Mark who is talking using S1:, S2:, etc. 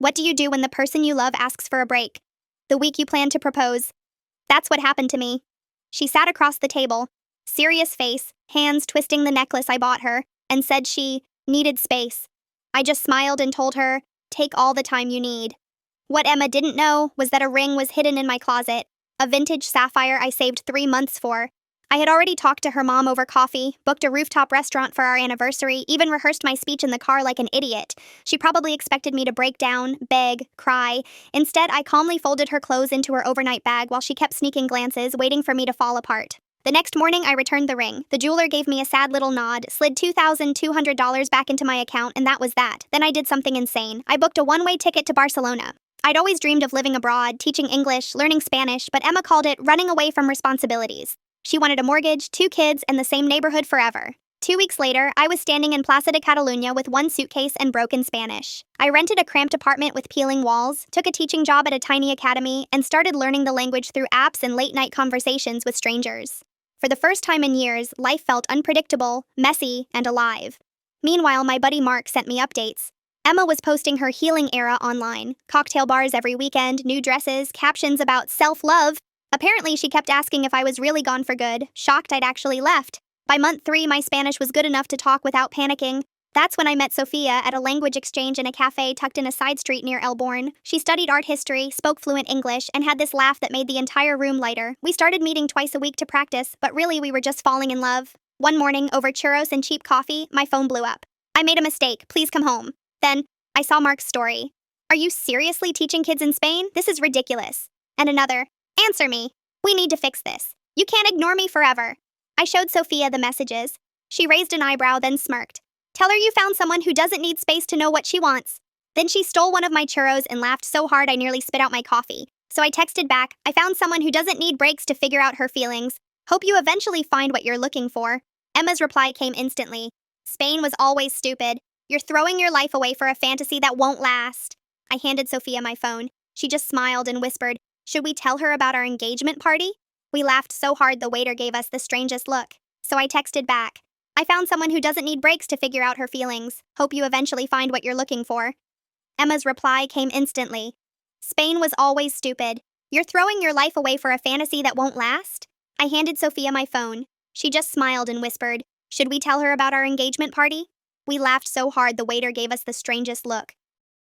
S1: What do you do when the person you love asks for a break? The week you plan to propose. That's what happened to me. She sat across the table, serious face, hands twisting the necklace I bought her, and said she needed space. I just smiled and told her, take all the time you need. What Emma didn't know was that a ring was hidden in my closet, a vintage sapphire I saved 3 months for. I had already talked to her mom over coffee, booked a rooftop restaurant for our anniversary, even rehearsed my speech in the car like an idiot. She probably expected me to break down, beg, cry. Instead, I calmly folded her clothes into her overnight bag while she kept sneaking glances, waiting for me to fall apart. The next morning, I returned the ring. The jeweler gave me a sad little nod, slid $2,200 back into my account, and that was that. Then I did something insane. I booked a one-way ticket to Barcelona. I'd always dreamed of living abroad, teaching English, learning Spanish, but Emma called it running away from responsibilities. She wanted a mortgage, 2 kids, and the same neighborhood forever. 2 weeks later, I was standing in Plaza de Catalunya with 1 suitcase and broken Spanish. I rented a cramped apartment with peeling walls, took a teaching job at a tiny academy, and started learning the language through apps and late-night conversations with strangers. For the first time in years, life felt unpredictable, messy, and alive. Meanwhile, my buddy Mark sent me updates. Emma was posting her healing era online, cocktail bars every weekend, new dresses, captions about self-love. Apparently, she kept asking if I was really gone for good, shocked I'd actually left. By month 3, my Spanish was good enough to talk without panicking. That's when I met Sophia at a language exchange in a cafe tucked in a side street near Elborn. She studied art history, spoke fluent English, and had this laugh that made the entire room lighter. We started meeting twice a week to practice, but really we were just falling in love. One morning, over churros and cheap coffee, my phone blew up. I made a mistake, please come home. Then, I saw Mark's story. Are you seriously teaching kids in Spain? This is ridiculous. And another, answer me. We need to fix this. You can't ignore me forever. I showed Sophia the messages. She raised an eyebrow, then smirked. Tell her you found someone who doesn't need space to know what she wants. Then she stole one of my churros and laughed so hard I nearly spit out my coffee. So I texted back, I found someone who doesn't need breaks to figure out her feelings. Hope you eventually find what you're looking for. Emma's reply came instantly. Spain was always stupid. You're throwing your life away for a fantasy that won't last. I handed Sophia my phone. She just smiled and whispered, should we tell her about our engagement party? We laughed so hard the waiter gave us the strangest look. So I texted back, I found someone who doesn't need breaks to figure out her feelings. Hope you eventually find what you're looking for. Emma's reply came instantly. Spain was always stupid. You're throwing your life away for a fantasy that won't last? I handed Sophia my phone. She just smiled and whispered, should we tell her about our engagement party? We laughed so hard the waiter gave us the strangest look.